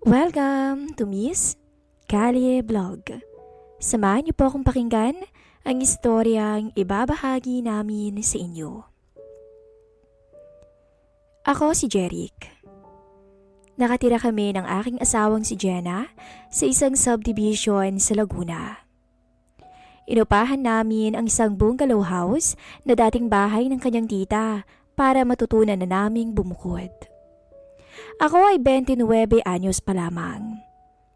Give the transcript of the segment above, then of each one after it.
Welcome to Miss Callie Vlog. Samahan niyo po akong pakinggan ang istoryang ibabahagi namin sa inyo. Ako si Jeric. Nakatira kami ng aking asawang si Jenna sa isang subdivision sa Laguna. Inupahan namin ang isang bungalow house na dating bahay ng kanyang tita para matutunan na naming bumukod. Ako ay 29 anyos pa lamang.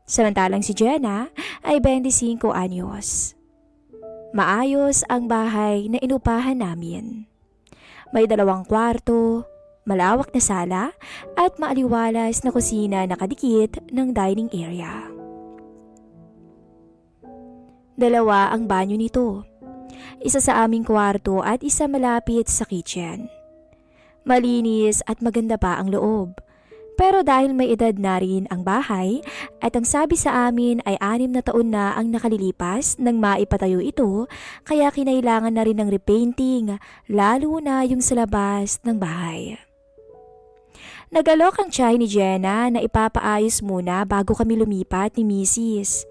Samantalang si Jenna ay 25 anyos. Maayos ang bahay na inupahan namin. May 2 kwarto, malawak na sala at maaliwalas na kusina na kadikit ng dining area. 2 ang banyo nito. Isa sa aming kwarto at isa malapit sa kitchen. Malinis at maganda pa ang loob. Pero dahil may edad na rin ang bahay at ang sabi sa amin ay 6 na taon na ang nakalilipas nang maipatayo ito, kaya kinailangan na rin ng repainting, lalo na yung sa labas ng bahay. Nagalok ang tiyahin ni Jenna na ipapaayos muna bago kami lumipat ni Mrs.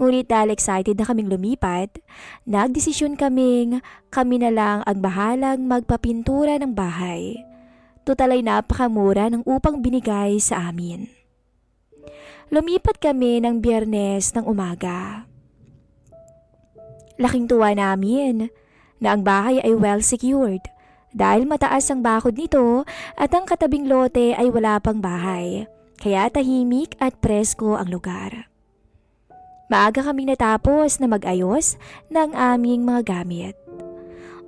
Ngunit dahil excited na kaming lumipat, nagdesisyon kami na lang ang bahalang magpapintura ng bahay. Total ay napakamura ng upang binigay sa amin. Lumipat kami ng Biyernes ng umaga. Laking tuwa namin na ang bahay ay well secured dahil mataas ang bakod nito at ang katabing lote ay wala pang bahay, kaya tahimik at presko ang lugar. Maaga kaming natapos na mag-ayos ng aming mga gamit.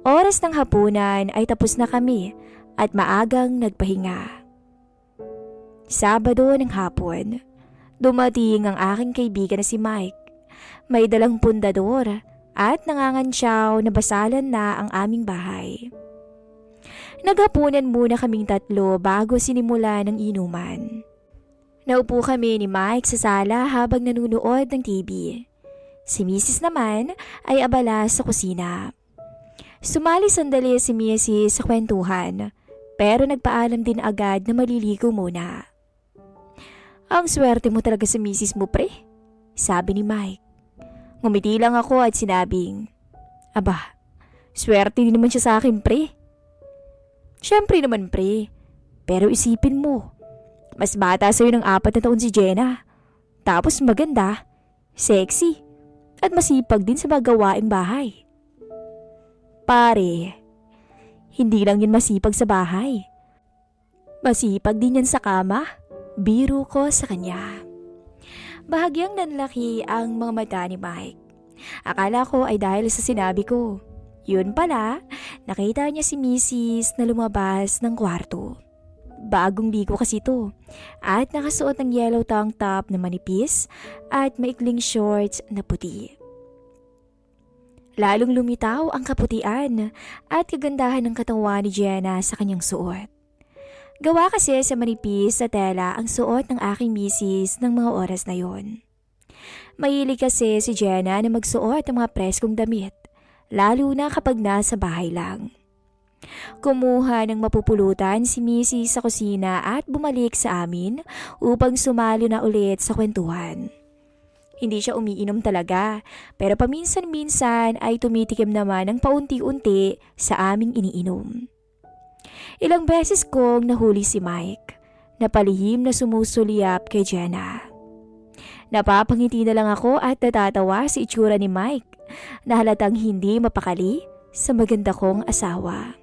Oras ng hapunan ay tapos na kami at maagang nagpahinga. Sabado ng hapon, dumating ang aking kaibigan na si Mike. May dalang pundador at nangangansyaw na basalan na ang aming bahay. Naghapunan muna kaming 3 bago sinimula ng inuman. Naupo kami ni Mike sa sala habang nanunood ng TV. Si Mrs. naman ay abala sa kusina. Sumali sandali si Mrs. sa kwentuhan, pero nagpaalam din agad na maliligo muna. "Ang swerte mo talaga sa Mrs. mo, pre," sabi ni Mike. Ngumiti lang ako at sinabing, "Aba, swerte din naman siya sa akin, pre." "Siyempre naman, pre. Pero isipin mo, mas bata sa'yo ng 4 na taon si Jenna. Tapos maganda, sexy, at masipag din sa mga gawaing bahay." "Pare, hindi lang yun masipag sa bahay. Masipag din yan sa kama," biro ko sa kanya. Bahagyang nanlaki ang mga mata ni Mike. Akala ko ay dahil sa sinabi ko. Yun pala, nakita niya si Mrs. na lumabas ng kwarto. Bagong ligo kasi to at nakasuot ng yellow tank top na manipis at maikling shorts na puti. Lalong lumitaw ang kaputian at kagandahan ng katawan ni Jenna sa kanyang suot. Gawa kasi sa manipis sa tela ang suot ng aking misis ng mga oras na yon. Mahilig kasi si Jenna na magsuot ng mga preskong damit, lalo na kapag nasa bahay lang. Kumuha ng mapupulutan si Mrs. sa kusina at bumalik sa amin upang sumalo na ulit sa kwentuhan. Hindi siya umiinom talaga, pero paminsan-minsan ay tumitikim naman ng paunti-unti sa aming iniinom. Ilang beses kong nahuli si Mike, na palihim na sumusulyap kay Jenna. Napapangiti na lang ako at natatawa sa itsura ni Mike, na halatang hindi mapakali sa maganda kong asawa.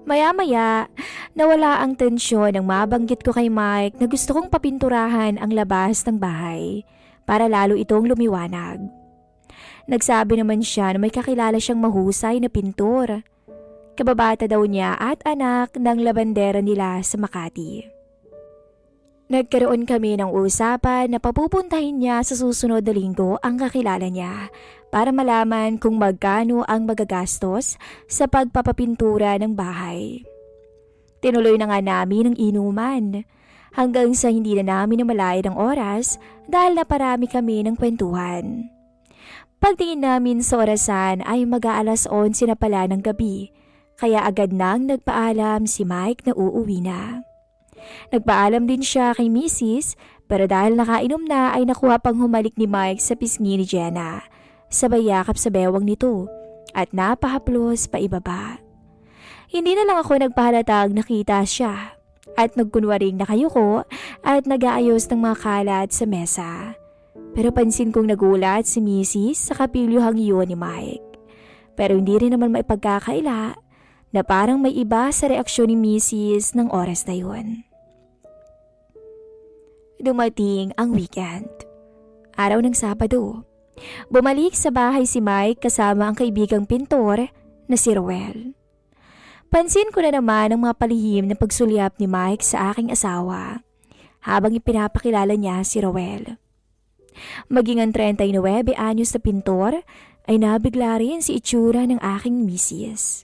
Maya-maya, nawala ang tensyon nang mabanggit ko kay Mike na gusto kong papinturahan ang labas ng bahay para lalo itong lumiwanag. Nagsabi naman siya na may kakilala siyang mahusay na pintor. Kababata daw niya at anak ng labandera nila sa Makati. Nagkaroon kami ng usapan na papupuntahin niya sa susunod na linggo ang kakilala niya para malaman kung magkano ang magagastos sa pagpapapintura ng bahay. Tinuloy na nga namin ang inuman hanggang sa hindi na namin namalayan ang oras dahil naparami kami ng kwentuhan. Pagtingin namin sa orasan ay mag-aalas 11 na pala ng gabi, kaya agad nang nagpaalam si Mike na uuwi na. Nagpaalam din siya kay Mrs. pero dahil nakainom na ay nakuha pang humalik ni Mike sa pisngi ni Jenna. Sabay yakap sa bewang nito at napahaplos pa ibaba. Hindi na lang ako nagpahalatag nakita siya at nagkunwaring nakayuko at nag-aayos ng mga kalat sa mesa. Pero pansin kong nagulat si Mrs. sa kapilyuhang iyon ni Mike. Pero hindi rin naman maipagkakaila na parang may iba sa reaksyon ni Mrs. ng oras na yun. Dumating ang weekend. Araw ng Sabado. Bumalik sa bahay si Mike kasama ang kaibigang pintor na si Roel. Pansin ko na naman ang mga palihim na pagsulyap ni Mike sa aking asawa habang ipinapakilala niya si Roel. Maging ang 39 anyos na pintor ay nabigla rin si itsura ng aking misis.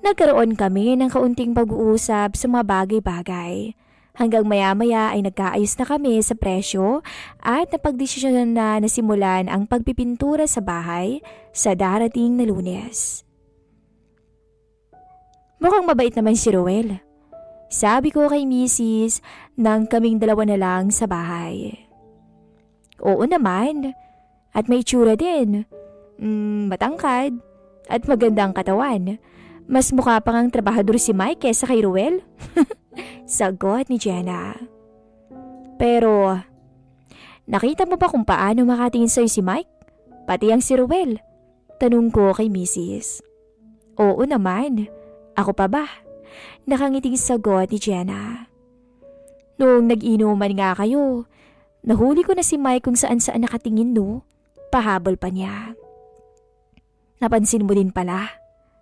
Nagkaroon kami ng kaunting pag-uusap sa mga bagay-bagay hanggang maya-maya ay nagkaayos na kami sa presyo at napagdesisyonan na nasimulan ang pagpipintura sa bahay sa darating na Lunes. Mukhang mabait naman si Roel. Sabi ko kay Mrs. nang kaming dalawa na lang sa bahay. Oo naman. At may tsura din. Matangkad. At magandang katawan. Mas mukha pang ang trabahador si Mike kesa kay Roel. Sagot ni Jenna. Pero, nakita mo ba kung paano makatingin sa'yo si Mike? Pati ang si Roel. Tanong ko kay Mrs. Oo naman. Ako pa ba? Nakangiting sagot ni Jenna. Noong nag-inuman nga kayo, nahuli ko na si Mike kung saan-saan nakatingin no. Pahabol pa niya. Napansin mo din pala?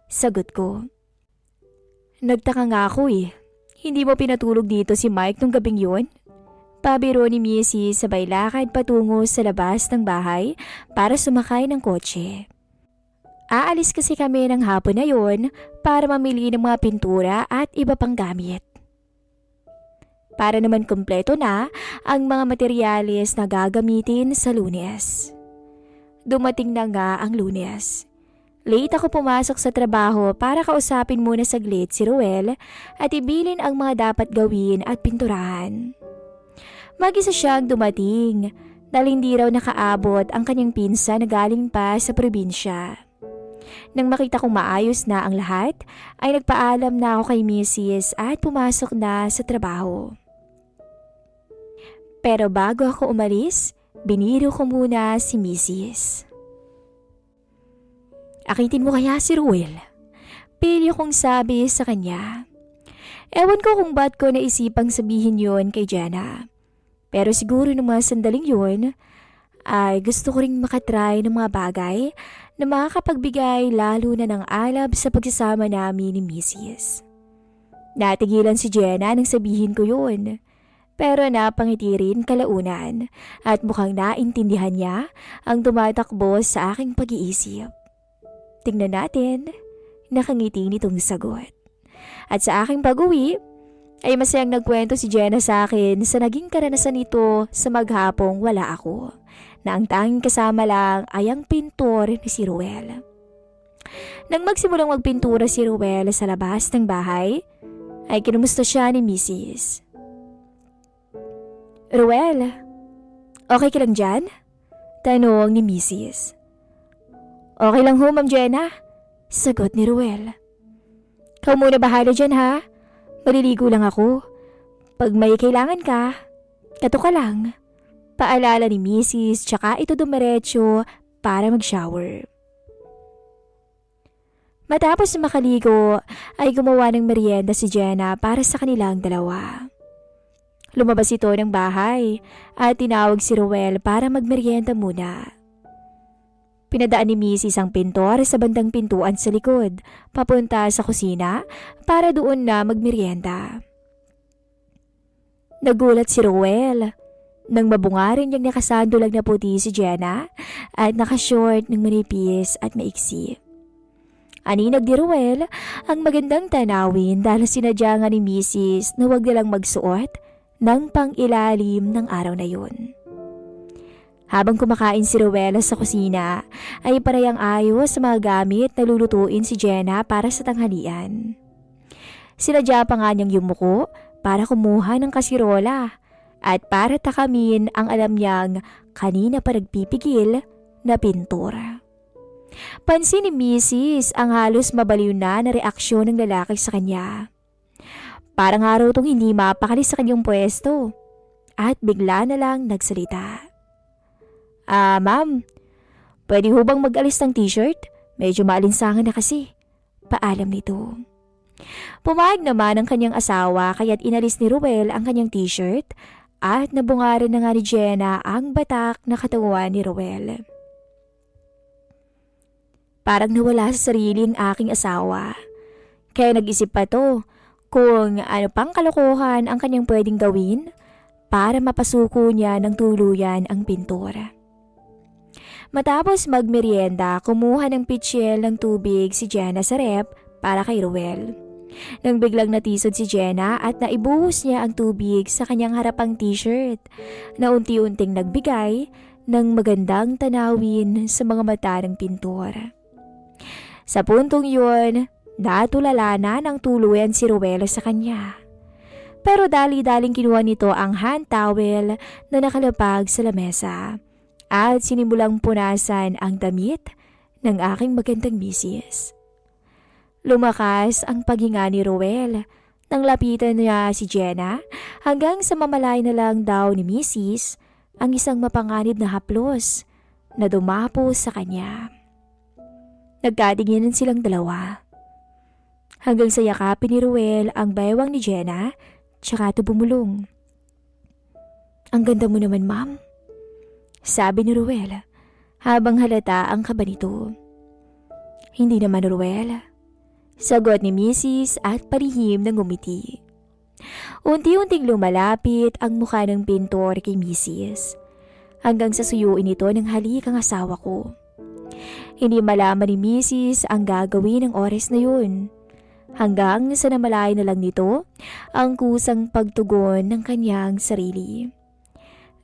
Sagot ko. Nagtaka nga ako eh. Hindi mo pinatulog dito si Mike nung gabing yun? Pabiro ni Missy sabay lakad patungo sa labas ng bahay para sumakay ng kotse. Aalis kasi kami ng hapon na yon para mamili ng mga pintura at iba pang gamit. Para naman kumpleto na ang mga materyales na gagamitin sa Lunes. Dumating na nga ang Lunes. Late ako pumasok sa trabaho para kausapin muna saglit si Roel at ibilin ang mga dapat gawin at pinturahan. Mag-isa siyang dumating dahil hindi raw nakaabot ang kanyang pinsan na galing pa sa probinsya. Nang makita kong maayos na ang lahat, ay nagpaalam na ako kay Mrs. at pumasok na sa trabaho. Pero bago ako umalis, biniro ko muna si Mrs. Akitin mo kaya si Ruel? Pilyo kong sabi sa kanya. Ewan ko kung ba't ko naisipang sabihin yon kay Jenna. Pero siguro ng mga sandaling yon, ay gusto ko ring makatry ng mga bagay na makakapagbigay lalo na ng alab sa pagsasama namin ni Mrs. Natigilan si Jenna nang sabihin ko yun. Pero napangiti rin kalaunan at mukhang naintindihan niya ang tumatakbo sa aking pag-iisip. Tingnan natin, nakangiti nitong sagot. At sa aking pag-uwi, ay masayang nagkwento si Jenna sa akin sa naging karanasan nito sa maghapong wala ako, na ang tanging kasama lang ay ang pintor ni si Ruel. Nang magsimulang magpintura si Ruel sa labas ng bahay, ay kinumusta siya ni Mrs. Ruel, okay ka lang dyan? Tanong ni Mrs. Okay lang ho, Ma'am Jenna. Sagot ni Ruel. Kau muna bahala dyan ha. Maliligo lang ako. Pag may kailangan ka, kato ka lang. Paalala ni Mrs. Tsaka ito dumiretso para mag-shower. Matapos makaligo ay gumawa ng merienda si Jenna para sa kanilang dalawa. Lumabas ito ng bahay at tinawag si Ruel para magmerienda muna. Pinadaan ni Mrs. ang pintor sa bandang pintuan sa likod, papunta sa kusina para doon na magmerienda. Nagulat si Ruel nang mabungarin niyang nakasandulag na puti si Jenna at nakashort ng manipis at maiksi. Aninag ni Ruel ang magandang tanawin dahil sinadya nga ni Mrs. na huwag nilang magsuot ng pang-ilalim ng araw na yun. Habang kumakain si Ruel sa kusina, ay parehang ayos sa mga gamit na lulutuin si Jenna para sa tanghalian. Sinadya pa nga niyang yumuko para kumuha ng kasirola at para takamin ang alam niyang kanina pa nagpipigil na pintura. Pansin ni Mrs. ang halos mabaliw na reaksyon ng lalaki sa kanya. Parang araw tong hindi mapakali sa kanyang pwesto at bigla na lang nagsalita. Ma'am, pwede ho bang mag-alis ng t-shirt? Medyo maalinsangan na kasi. Paalam nito. Pumayag naman ang kanyang asawa kaya't inalis ni Ruel ang kanyang t-shirt at nabungaran na nga ni Jenna ang batak na katawan ni Ruel. Parang nawala sa sarili ang aking asawa. Kaya nag-isip pa to kung ano pang kalokohan ang kanyang pwedeng gawin para mapasuko niya ng tuluyan ang pintura. Matapos magmerienda, kumuha ng pitsyel ng tubig si Jenna sa rep para kay Ruel. Nang biglang natisod si Jenna at naibuhos niya ang tubig sa kanyang harapang t-shirt na unti-unting nagbigay ng magandang tanawin sa mga mata ng pintor. Sa puntong yun, natulala na ng tuluyan si Ruel sa kanya. Pero dali-daling kinuha nito ang hand towel na nakalapag sa lamesa at sinimulang punasan ang damit ng aking magandang misis. Lumakas ang paghinga ni Ruel nang lapitan niya si Jenna hanggang sa mamalay na lang daw ni misis ang isang mapanganib na haplos na dumapo sa kanya. Nagkatinginan silang dalawa. Hanggang sa yakapin ni Ruel ang baywang ni Jenna, tsaka ito bumulong. Ang ganda mo naman, ma'am, sabi ni Ruel habang halata ang kaba nito. Hindi naman, Ruel, sagot ni Mrs. at palihim ng ngumiti. Unti-unting lumalapit ang mukha ng pintor kay Mrs. hanggang sa suyuin ito ng halik ang asawa ko. Hindi malaman ni Mrs. ang gagawin ng oras na yun. Hanggang sa namalay na lang nito ang kusang pagtugon ng kanyang sarili.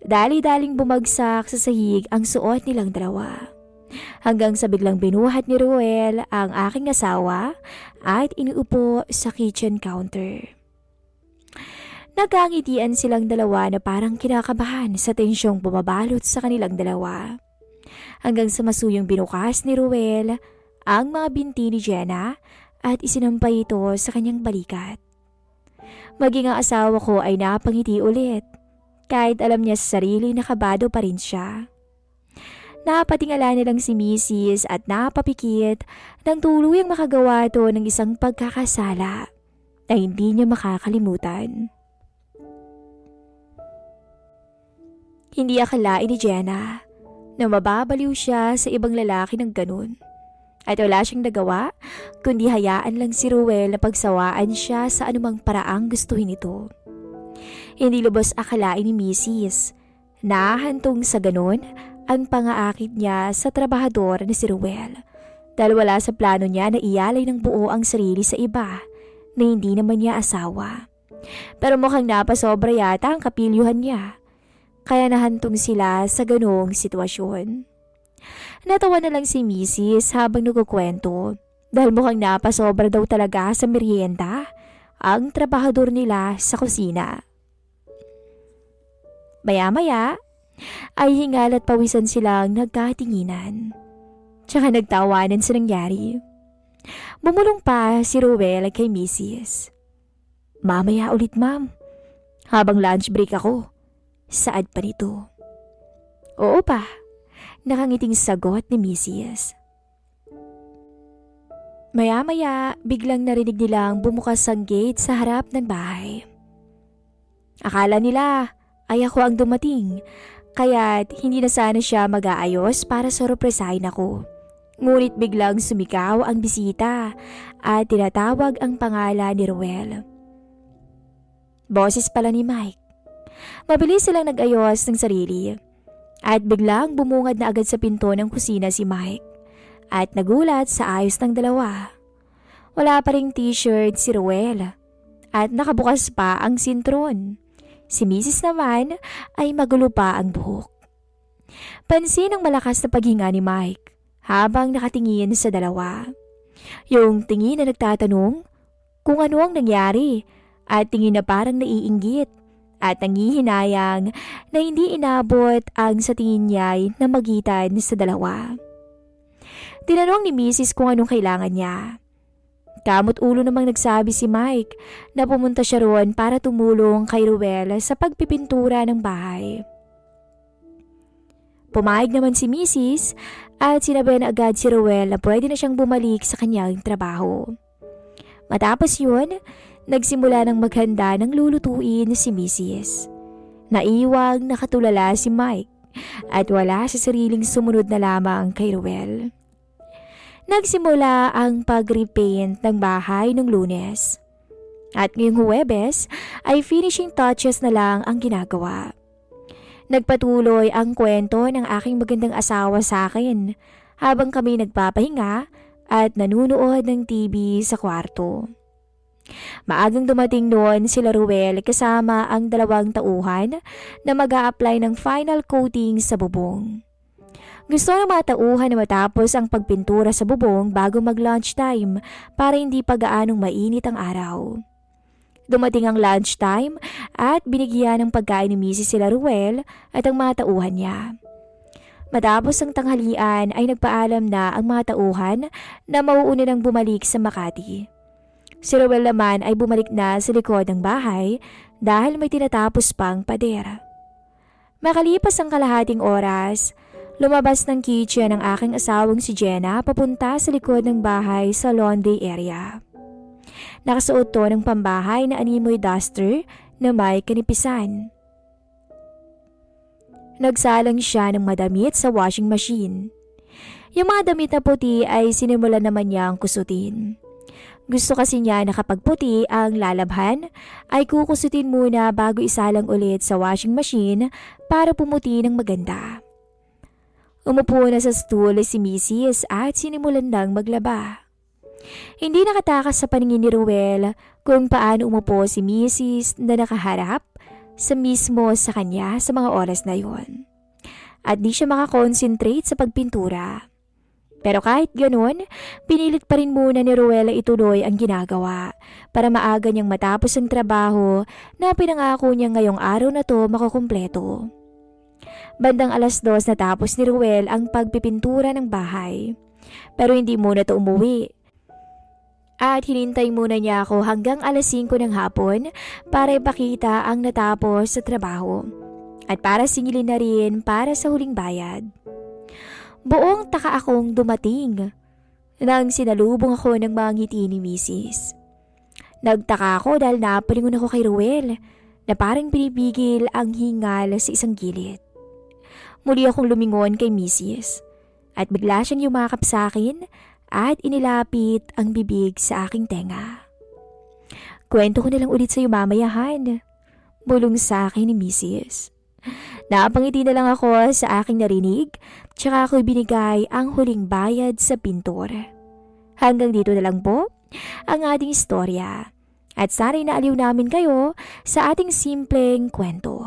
Dali-daling bumagsak sa sahig ang suot nilang dalawa. Hanggang sa biglang binuhat ni Ruel ang aking asawa at iniupo sa kitchen counter. Nagkangitian silang dalawa na parang kinakabahan sa tensyong bumabalot sa kanilang dalawa. Hanggang sa masuyong binukas ni Ruel ang mga binti ni Jenna at isinampay ito sa kanyang balikat. Maging ang asawa ko ay napangiti ulit kahit alam niya sa sarili na kabado pa rin siya. Napatingala nilang si Mrs. at napapikit nang tuluyang makagawa ito ng isang pagkakasala na hindi niya makakalimutan. Hindi akalain ni Jenna na mababaliw siya sa ibang lalaki ng ganun. At wala siyang nagawa kundi hayaan lang si Ruel na pagsawaan siya sa anumang paraang gustuhin ito. Hindi lubos akalain ni Mrs. Nahantong sa ganun ang pangaakit niya sa trabahador na si Ruel dahil wala sa plano niya na iyalay ng buo ang sarili sa iba na hindi naman niya asawa. Pero mukhang napasobra yata ang kapilyuhan niya. Kaya nahantong sila sa ganong sitwasyon. Natawa na lang si Mrs. habang nagkukwento dahil mukhang napasobra daw talaga sa merienda ang trabahador nila sa kusina. Maya-maya ay hingal at pawisan silang nagkatinginan. Tsaka nagtawanan sa nangyari. Bumulong pa si Ruel kay Mrs. Mamaya ulit, ma'am. Habang lunch break ako. Saad pa nito. Oo pa, nakangiting sagot ni Mrs. Maya-maya, biglang narinig nilang bumukas ang gate sa harap ng bahay. Akala nila ay ako ang dumating, kaya't hindi na sana siya mag-aayos para sorpresahin ako. Ngunit biglang sumikaw ang bisita at tinatawag ang pangalan ni Ruel. Boses pala ni Mike. Mabilis silang nag-ayos ng sarili at biglang bumungad na agad sa pinto ng kusina si Mike at nagulat sa ayos ng dalawa. Wala pa ring t-shirt si Ruel at nakabukas pa ang sintron. Si Mrs. naman ay magulo pa ang buhok. Pansin ang malakas na paghinga ni Mike habang nakatingin sa dalawa. Yung tingin na nagtatanong kung ano ang nangyari at tingin na parang naiinggit at nangihinayang na hindi inabot ang sa tingin niya'y namagitan sa dalawa. Tinanong ni Mrs. kung anong kailangan niya. Kamot ulo namang nagsabi si Mike na pumunta siya roon para tumulong kay Ruel sa pagpipintura ng bahay. Pumayag naman si Mrs. at sinabi na agad si Ruel na pwede na siyang bumalik sa kanyang trabaho. Matapos yun, nagsimula ng maghanda ng lulutuin si Mrs. Naiwang nakatulala si Mike at wala sa sariling sumunod na lamang kay Ruel. Nagsimula ang pag-repaint ng bahay ng Lunes. At ngayong Huwebes ay finishing touches na lang ang ginagawa. Nagpatuloy ang kwento ng aking magandang asawa sa akin habang kami nagpapahinga at nanunood ng TV sa kwarto. Maagang dumating noon sila Ruel kasama ang 2 tauhan na mag-a-apply ng final coating sa bubong. Gusto ng mga tauhan na matapos ang pagpintura sa bubong bago mag-lunchtime para hindi pa gaanong mainit ang araw. Dumating ang lunchtime at binigyan ng pagkain ni Mrs. sila Ruel at ang mga tauhan niya. Matapos ang tanghalian ay nagpaalam na ang mga tauhan na mauuna nang bumalik sa Makati. Si Ruel naman ay bumalik na sa likod ng bahay dahil may tinatapos pang pader. Makalipas ang kalahating oras, lumabas ng kitchen ang aking asawang si Jenna papunta sa likod ng bahay sa laundry area. Nakasuot to ng pambahay na animoy duster na may kanipisan. Nagsalang siya ng madamit sa washing machine. Yung mga damit na puti ay sinimulan naman niyang kusutin. Gusto kasi niya na kapag puti ang lalabhan ay kukusutin muna bago isalang ulit sa washing machine para pumuti ng maganda. Umupo na sa stool si Mrs. at sinimulan nang maglaba. Hindi nakatakas sa paningin ni Ruel kung paano umupo si Mrs. na nakaharap sa mismo sa kanya sa mga oras na yon. At di siya makakonsentrate sa pagpintura. Pero kahit ganun, pinilit pa rin muna ni Ruel ituloy ang ginagawa para maaga niyang matapos ang trabaho na pinangako niya ngayong araw na to makukumpleto. Bandang 2:00 natapos ni Ruel ang pagpipintura ng bahay. Pero hindi muna to umuwi. At hinintay muna niya ako hanggang 5:00 ng hapon para ipakita ang natapos sa trabaho. At para singilin na rin para sa huling bayad. Buong taka akong dumating nang sinalubong ako ng mga ngiti ni Mrs. Nagtaka ako dahil napalingon ako kay Ruel na parang pinipigil ang hingal sa isang gilid. Muli akong lumingon kay Mrs. at bigla siyang yumakap sa akin at inilapit ang bibig sa aking tenga. Kwento ko na lang ulit sa iyo mamayahan. Bulong sa akin ni Mrs. Napangiti na lang ako sa aking narinig, tsaka ako'y binigay ang huling bayad sa pintor. Hanggang dito na lang po ang ating istorya. At sana'y naaliw namin kayo sa ating simpleng kwento.